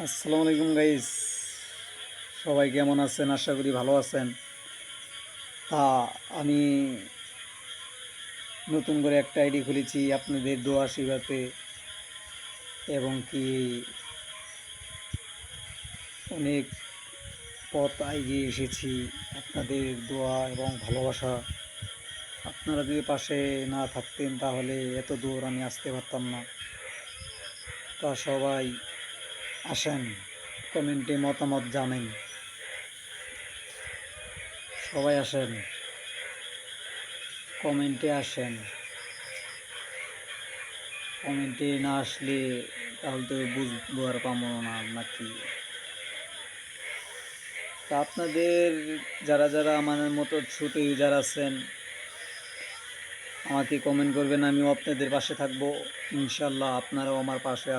আসসালামু আলাইকুম গাইস, সবাই কেমন আছেন? আশা করি ভালো আছেন। তা আমি নতুন করে একটা আইডি খুলেছি আপনাদের দোয়া আশীর্বাদে, এবং কি অনেক পথ এগিয়ে এসেছি আপনাদের দোয়া এবং ভালোবাসা। আপনারা যদি পাশে না থাকতেন তাহলে এত দূর আমি আসতে পারতাম না। তা সবাই আসেন, কমেন্টে মতামত জানেন, সবাই আসেন, কমেন্টে আসেন। কমেন্টে না আসলে তাহলে তো বুঝবো আর পাবো না নাকি। তা আপনাদের যারা যারা আমার মতো ছোট ইউজার আছেন আমাকে কমেন্ট করবেন, আমিও আপনাদের পাশে থাকবো ইনশাল্লাহ। আপনারাও আমার পাশে